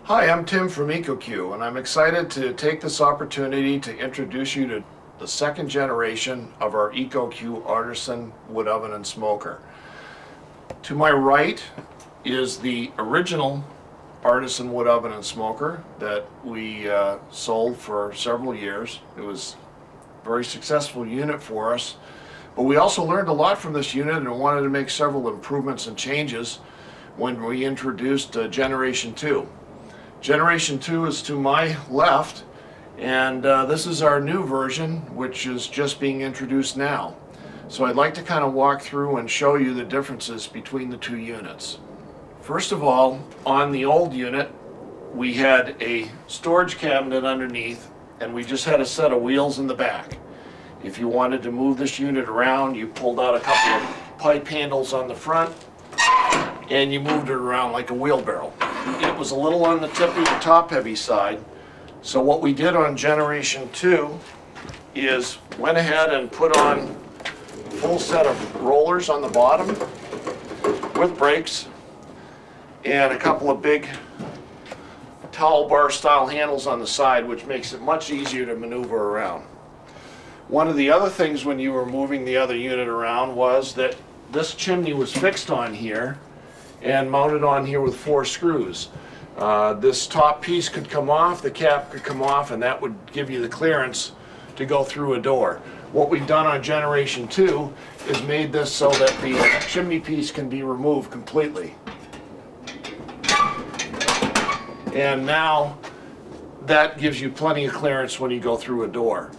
Hi, I'm Tim from Ecoque, and I'm excited to take this opportunity to introduce you to the second generation of our Ecoque artisan wood oven and smoker. To my right is the original artisan wood oven and smoker that we sold for several years. It was a very successful unit for us, but we also learned a lot from this unit and wanted to make several improvements and changes when we introduced Generation 2. Generation 2 is to my left, and this is our new version, which is just being introduced now. So I'd like to kind of walk through and show you the differences between the two units. First of all, on the old unit, we had a storage cabinet underneath, and we just had a set of wheels in the back. If you wanted to move this unit around, you pulled out a couple of pipe handles on the front, and you moved it around like a wheelbarrow. It was a little on the tippy and top heavy side. So what we did on Generation 2 is went ahead and put on a full set of rollers on the bottom with brakes and a couple of big towel bar style handles on the side, which makes it much easier to maneuver around. One of the other things when you were moving the other unit around was that this chimney was fixed on here and mounted on here with 4 screws. This top piece could come off, the cap could come off, and that would give you the clearance to go through a door. What we've done on Generation 2 is made this so that the chimney piece can be removed completely. And now that gives you plenty of clearance when you go through a door.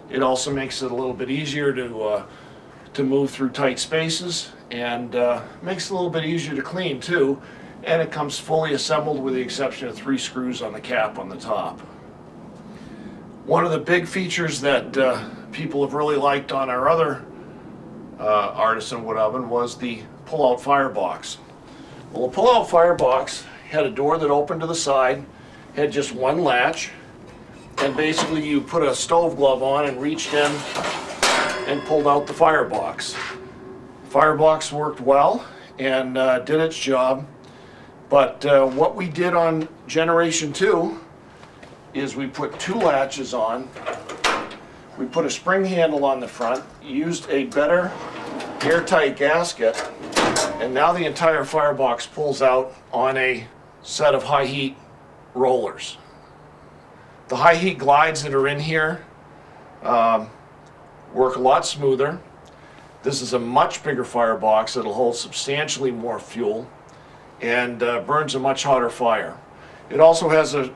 It also makes it a little bit easier to move through tight spaces, and makes it a little bit easier to clean too, and it comes fully assembled with the exception of 3 screws on the cap on the top. One of the big features that people have really liked on our other artisan wood oven was the pull-out firebox. Well, the pull-out firebox had a door that opened to the side, had just one latch, and basically you put a stove glove on and reached in and pulled out the firebox. Firebox worked well and did its job, but what we did on Generation 2 is we put 2 latches on, we put a spring handle on the front, used a better airtight gasket, and now the entire firebox pulls out on a set of high heat rollers. The high heat glides that are in here work a lot smoother. This is a much bigger firebox that'll hold substantially more fuel and burns a much hotter fire. It also has a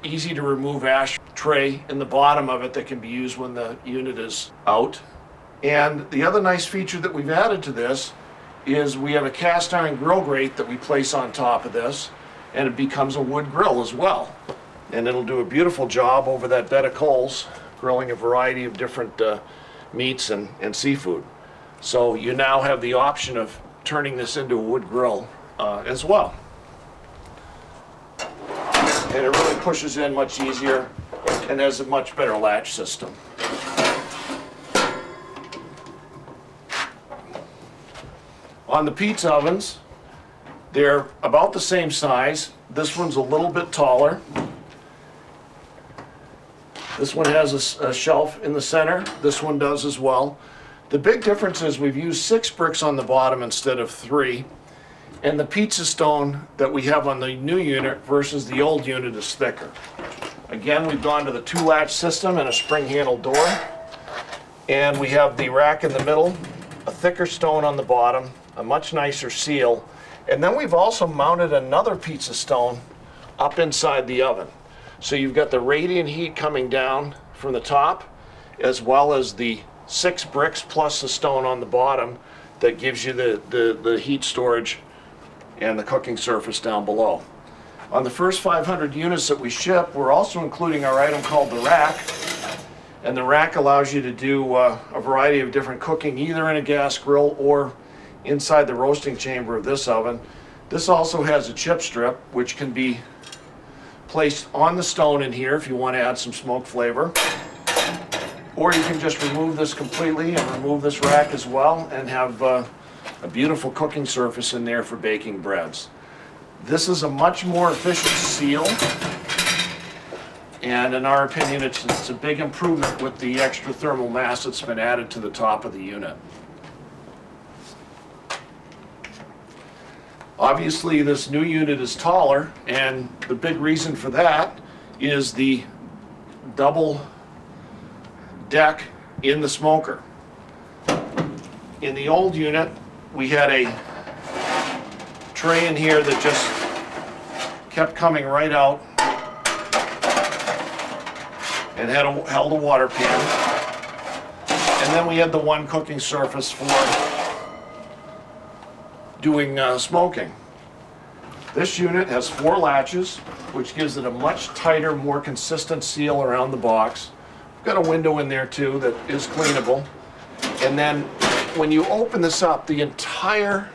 easy to remove ash tray in the bottom of it that can be used when the unit is out. And the other nice feature that we've added to this is we have a cast iron grill grate that we place on top of this, and it becomes a wood grill as well. And it'll do a beautiful job over that bed of coals, grilling a variety of different meats and seafood. So you now have the option of turning this into a wood grill as well. And it really pushes in much easier and has a much better latch system. On the pizza ovens, they're about the same size. This one's a little bit taller. This one has a shelf in the center. This one does as well. The big difference is we've used 6 bricks on the bottom instead of 3. And the pizza stone that we have on the new unit versus the old unit is thicker. Again, we've gone to the 2-latch system and a spring handle door. And we have the rack in the middle, a thicker stone on the bottom, a much nicer seal. And then we've also mounted another pizza stone up inside the oven. So you've got the radiant heat coming down from the top, as well as the 6 bricks plus the stone on the bottom that gives you the heat storage and the cooking surface down below. On the first 500 units that we ship, we're also including our item called the rack. And the rack allows you to do a variety of different cooking, either in a gas grill or inside the roasting chamber of this oven. This also has a chip strip, which can be placed on the stone in here if you want to add some smoke flavor. Or you can just remove this completely and remove this rack as well and have a beautiful cooking surface in there for baking breads. This is a much more efficient seal, and in our opinion, it's a big improvement with the extra thermal mass that's been added to the top of the unit. Obviously, this new unit is taller, and the big reason for that is the double deck in the smoker. In the old unit, we had a tray in here that just kept coming right out and held a water pan. And then we had the one cooking surface for doing smoking. This unit has 4 latches, which gives it a much tighter, more consistent seal around the box. We've got a window in there too that is cleanable. And then when you open this up, the entire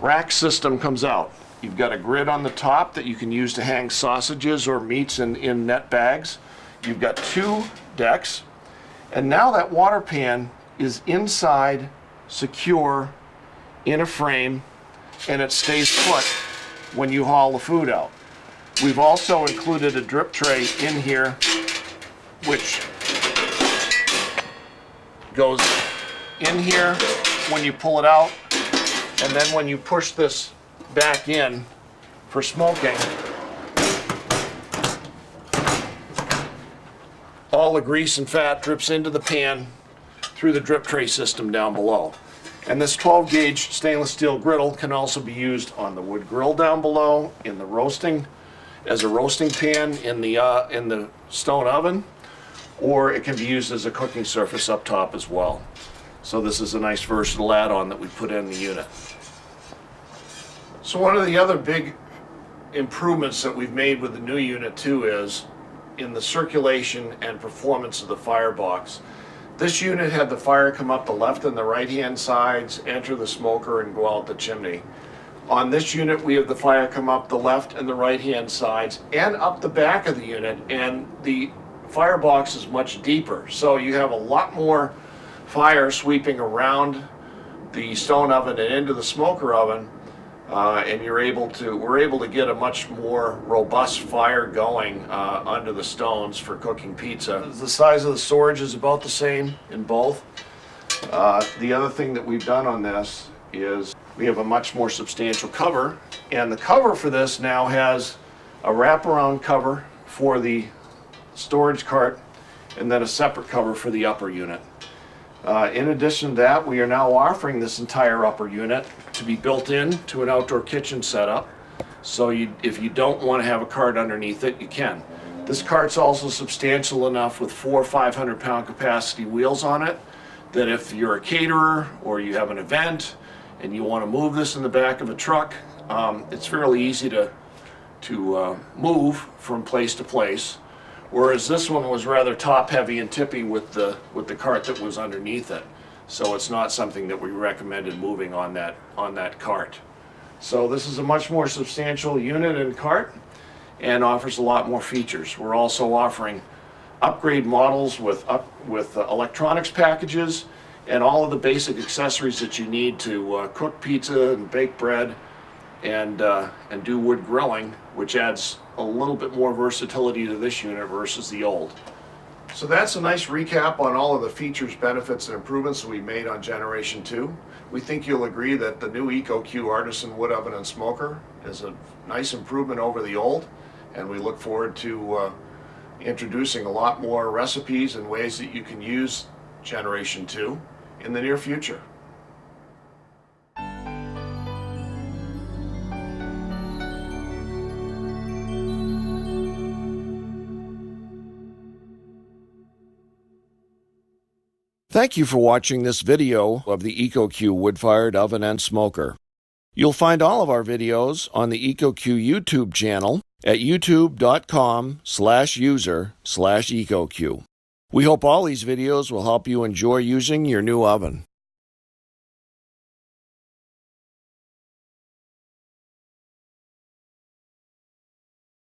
rack system comes out. You've got a grid on the top that you can use to hang sausages or meats in net bags. You've got 2 decks. And now that water pan is inside, secure, in a frame, and it stays put when you haul the food out. We've also included a drip tray in here, which goes in here when you pull it out, and then when you push this back in for smoking, all the grease and fat drips into the pan through the drip tray system down below. And this 12 gauge stainless steel griddle can also be used on the wood grill down below, in the roasting, as a roasting pan in the stone oven, or it can be used as a cooking surface up top as well. So this is a nice versatile add-on that we put in the unit. So one of the other big improvements that we've made with the new unit too is in the circulation and performance of the firebox. This unit had the fire come up the left and the right hand sides, enter the smoker, and go out the chimney. On this unit, we have the fire come up the left and the right hand sides and up the back of the unit, and the firebox is much deeper. So you have a lot more fire sweeping around the stone oven and into the smoker oven, and we're able to get a much more robust fire going under the stones for cooking pizza. The size of the storage is about the same in both. The other thing that we've done on this is we have a much more substantial cover, and the cover for this now has a wraparound cover for the storage cart and then a separate cover for the upper unit. In addition to that, we are now offering this entire upper unit to be built in to an outdoor kitchen setup. So if you don't want to have a cart underneath it, you can. This cart's also substantial enough with 4 500-pound capacity wheels on it that if you're a caterer or you have an event and you want to move this in the back of a truck, it's fairly easy to move from place to place. Whereas this one was rather top heavy and tippy with the cart that was underneath it. So it's not something that we recommended moving on that cart. So this is a much more substantial unit and cart and offers a lot more features. We're also offering upgrade models with electronics packages and all of the basic accessories that you need to cook pizza and bake bread and do wood grilling, which adds a little bit more versatility to this unit versus the old. So that's a nice recap on all of the features, benefits, and improvements that we made on Generation 2. We think you'll agree that the new Ecoque Artisan Wood Oven and Smoker is a nice improvement over the old, and we look forward to introducing a lot more recipes and ways that you can use Generation 2 in the near future. Thank you for watching this video of the Ecoque wood-fired oven and smoker. You'll find all of our videos on the Ecoque YouTube channel at youtube.com/user/Ecoque. We hope all these videos will help you enjoy using your new oven.